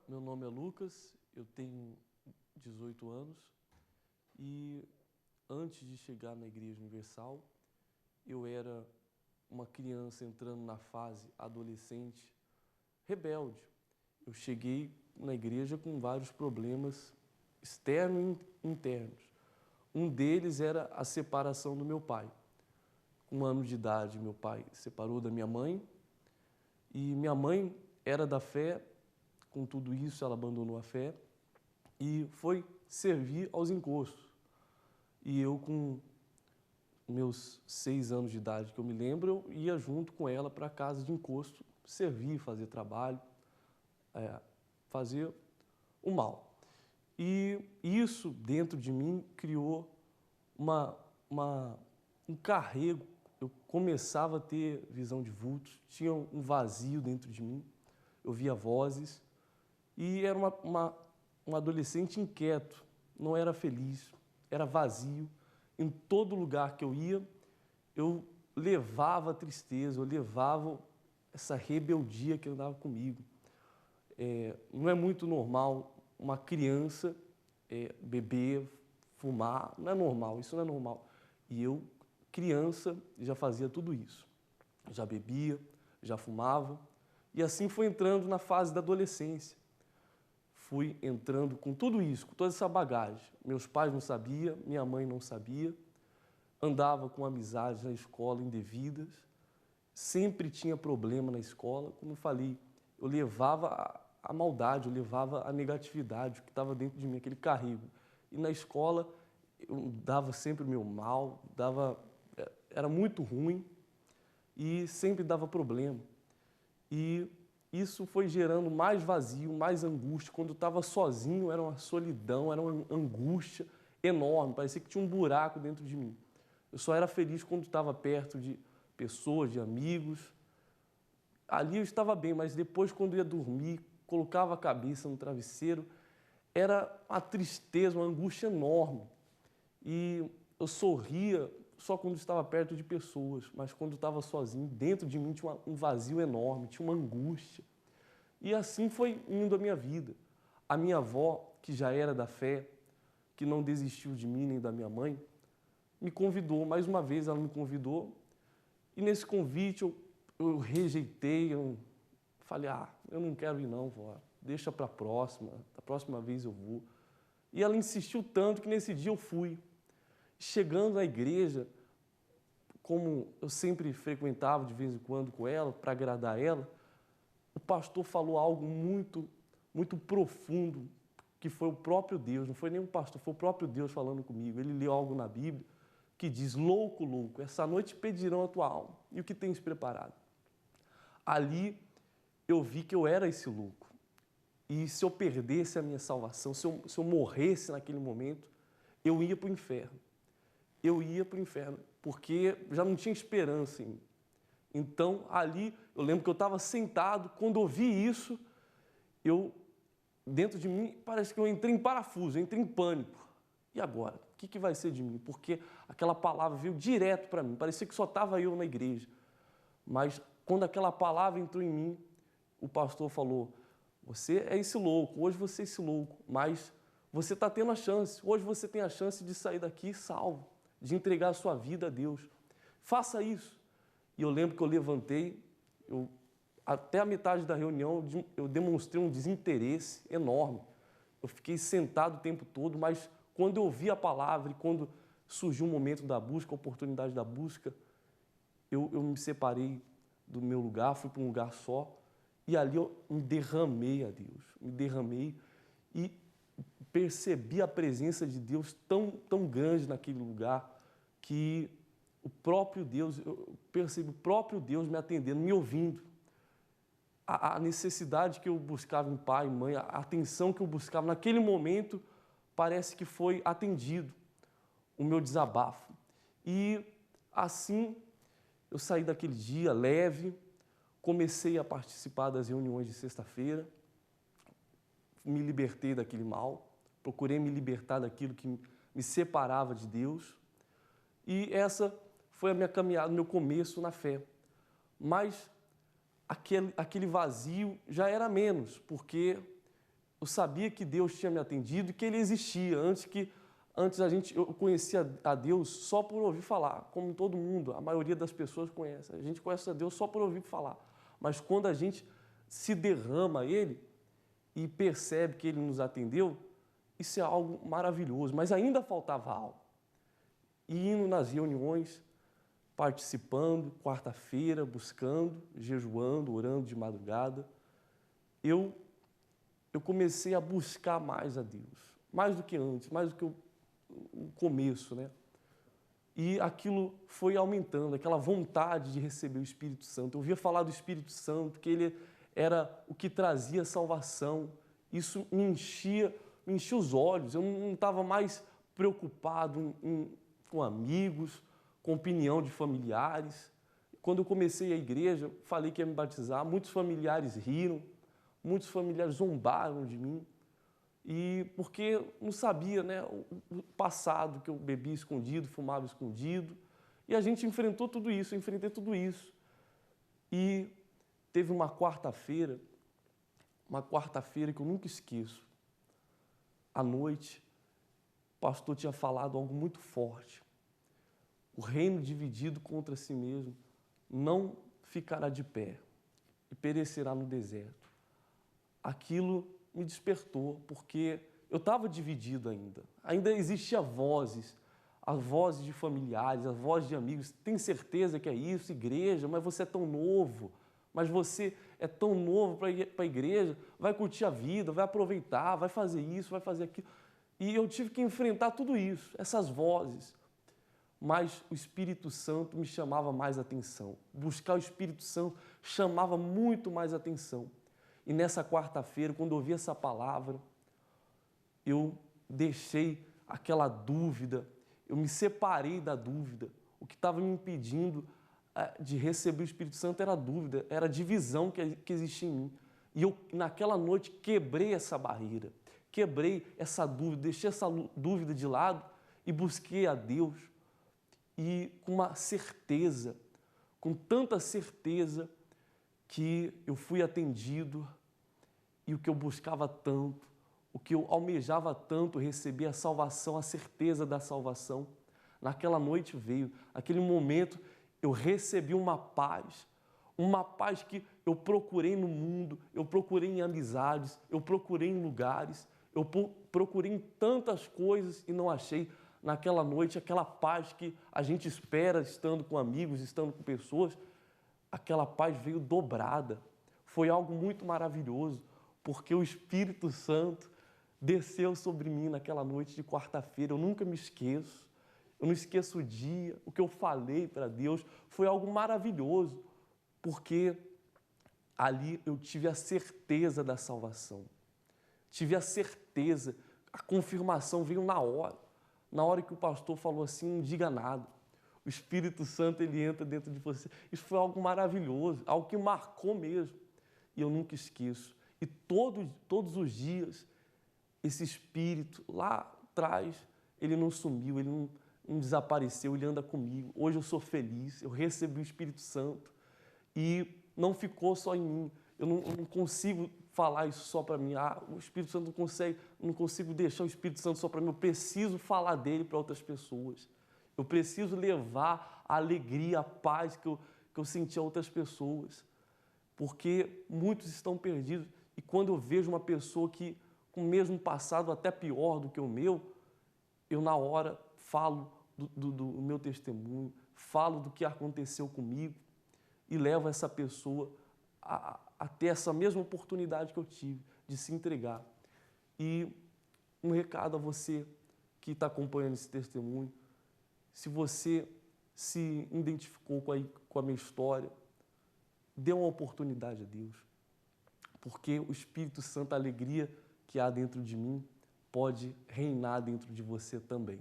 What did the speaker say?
Meu nome é Lucas, eu tenho 18 anos e antes de chegar na Igreja Universal, eu era uma criança entrando na fase adolescente, rebelde. Eu cheguei na igreja com vários problemas externos e internos. Um deles era a separação do meu pai. Com 1 ano de idade, meu pai separou da minha mãe e minha mãe era da fé. Com tudo isso, ela abandonou a fé e foi servir aos encostos. E eu, com meus 6 anos de idade, que eu me lembro, eu ia junto com ela para a casa de encosto, servir, fazer trabalho, fazer o mal. E isso, dentro de mim, criou um carrego. Eu começava a ter visão de vultos, tinha um vazio dentro de mim, eu via vozes, e era um adolescente inquieto, não era feliz, era vazio. Em todo lugar que eu ia, eu levava a tristeza, eu levava essa rebeldia que andava comigo. Não é muito normal uma criança beber, fumar, não é normal, isso não é normal. E eu, criança, já fazia tudo isso. Já bebia, já fumava, e assim foi entrando na fase da adolescência. Fui entrando com tudo isso, com toda essa bagagem. Meus pais não sabiam, minha mãe não sabia, andava com amizades na escola indevidas, sempre tinha problema na escola. Como eu falei, eu levava a maldade, eu levava a negatividade, o que estava dentro de mim, aquele carrego. E na escola eu dava sempre o meu mal, era muito ruim e sempre dava problema. E isso foi gerando mais vazio, mais angústia. Quando eu estava sozinho, era uma solidão, era uma angústia enorme, parecia que tinha um buraco dentro de mim. Eu só era feliz quando estava perto de pessoas, de amigos. Ali eu estava bem, mas depois, quando ia dormir, colocava a cabeça no travesseiro, era uma tristeza, uma angústia enorme. E eu sorria só quando estava perto de pessoas, mas quando estava sozinho, dentro de mim tinha um vazio enorme, tinha uma angústia. E assim foi indo a minha vida. A minha avó, que já era da fé, que não desistiu de mim nem da minha mãe, me convidou, mais uma vez ela me convidou, e nesse convite eu rejeitei, eu falei, eu não quero ir não, vó, deixa para a próxima vez eu vou. E ela insistiu tanto que nesse dia eu fui. Chegando na igreja, como eu sempre frequentava de vez em quando com ela, para agradar ela, o pastor falou algo muito, muito profundo, que foi o próprio Deus, não foi nem um pastor, foi o próprio Deus falando comigo. Ele leu algo na Bíblia que diz, louco, louco, essa noite pedirão a tua alma, e o que tens preparado? Ali eu vi que eu era esse louco, e se eu perdesse a minha salvação, se eu morresse naquele momento, eu ia para o inferno. Eu ia para o inferno, porque já não tinha esperança em mim. Então, ali, eu lembro que eu estava sentado, quando eu vi isso, dentro de mim, parece que eu entrei em parafuso, eu entrei em pânico. E agora? O que vai ser de mim? Porque aquela palavra veio direto para mim, parecia que só estava eu na igreja. Mas, quando aquela palavra entrou em mim, o pastor falou, você é esse louco, hoje você é esse louco, mas você está tendo a chance, hoje você tem a chance de sair daqui salvo, de entregar a sua vida a Deus. Faça isso. E eu lembro que eu levantei, até a metade da reunião eu demonstrei um desinteresse enorme. Eu fiquei sentado o tempo todo, mas quando eu ouvi a palavra e quando surgiu o momento da busca, a oportunidade da busca, eu me separei do meu lugar, fui para um lugar só, e ali eu me derramei a Deus, me derramei e percebi a presença de Deus tão grande naquele lugar que o próprio Deus, eu percebi o próprio Deus me atendendo, me ouvindo. A necessidade que eu buscava em pai e mãe, a atenção que eu buscava naquele momento, parece que foi atendido o meu desabafo. E assim eu saí daquele dia leve, comecei a participar das reuniões de sexta-feira, me libertei daquele mal, procurei me libertar daquilo que me separava de Deus. E essa foi a minha caminhada, o meu começo na fé. Mas aquele vazio já era menos, porque eu sabia que Deus tinha me atendido e que Ele existia. Eu conhecia a Deus só por ouvir falar, como todo mundo, a maioria das pessoas conhece. A gente conhece a Deus só por ouvir falar. Mas quando a gente se derrama a Ele e percebe que Ele nos atendeu, isso é algo maravilhoso. Mas ainda faltava algo. E indo nas reuniões, participando, quarta-feira, buscando, jejuando, orando de madrugada, eu comecei a buscar mais a Deus, mais do que antes, mais do que o começo, né? E aquilo foi aumentando, aquela vontade de receber o Espírito Santo. Eu ouvia falar do Espírito Santo, que ele era o que trazia salvação. Isso me enchia os olhos. Eu não estava mais preocupado com amigos, com opinião de familiares. Quando eu comecei a igreja, falei que ia me batizar, muitos familiares riram, muitos familiares zombaram de mim, e porque não sabia, né, o passado, que eu bebia escondido, fumava escondido, e a gente enfrentou tudo isso, eu enfrentei tudo isso. E teve uma quarta-feira que eu nunca esqueço. À noite, o pastor tinha falado algo muito forte. O reino dividido contra si mesmo não ficará de pé e perecerá no deserto. Aquilo me despertou, porque eu estava dividido ainda. Ainda existiam vozes, as vozes de familiares, as vozes de amigos. Tem certeza que é isso, igreja? Mas você é tão novo. Mas você é tão novo para a igreja, vai curtir a vida, vai aproveitar, vai fazer isso, vai fazer aquilo. E eu tive que enfrentar tudo isso, essas vozes. Mas o Espírito Santo me chamava mais atenção. Buscar o Espírito Santo chamava muito mais atenção. E nessa quarta-feira, quando eu ouvi essa palavra, eu deixei aquela dúvida, eu me separei da dúvida. O que estava me impedindo de receber o Espírito Santo era a dúvida, era a divisão que existia em mim. E eu, naquela noite, quebrei essa barreira, quebrei essa dúvida, deixei essa dúvida de lado e busquei a Deus. E com uma certeza, com tanta certeza, que eu fui atendido, e o que eu buscava tanto, o que eu almejava tanto, receber a salvação, a certeza da salvação, naquela noite veio, naquele momento eu recebi uma paz que eu procurei no mundo, eu procurei em amizades, eu procurei em lugares, eu procurei em tantas coisas e não achei. Naquela noite, aquela paz que a gente espera estando com amigos, estando com pessoas, aquela paz veio dobrada. Foi algo muito maravilhoso, porque o Espírito Santo desceu sobre mim naquela noite de quarta-feira. Eu nunca me esqueço, eu não esqueço o dia, o que eu falei para Deus. Foi algo maravilhoso, porque ali eu tive a certeza da salvação. Tive a certeza, a confirmação veio na hora que o pastor falou assim, não diga nada. O Espírito Santo, ele entra dentro de você. Isso foi algo maravilhoso, algo que marcou mesmo. E eu nunca esqueço. E todos os dias, esse Espírito lá atrás, ele não sumiu, ele não desapareceu, ele anda comigo. Hoje eu sou feliz, eu recebi o Espírito Santo e não ficou só em mim. Eu não consigo falar isso só para mim. O Espírito Santo não consigo deixar o Espírito Santo só para mim. Eu preciso falar dele para outras pessoas. Eu preciso levar a alegria, a paz que eu senti a outras pessoas. Porque muitos estão perdidos. E quando eu vejo uma pessoa que com o mesmo passado até pior do que o meu, eu na hora falo do meu testemunho, falo do que aconteceu comigo e levo essa pessoa a ter essa mesma oportunidade que eu tive de se entregar. E um recado a você que está acompanhando esse testemunho: se você se identificou com a minha história, dê uma oportunidade a Deus, porque o Espírito Santo, a alegria que há dentro de mim, pode reinar dentro de você também.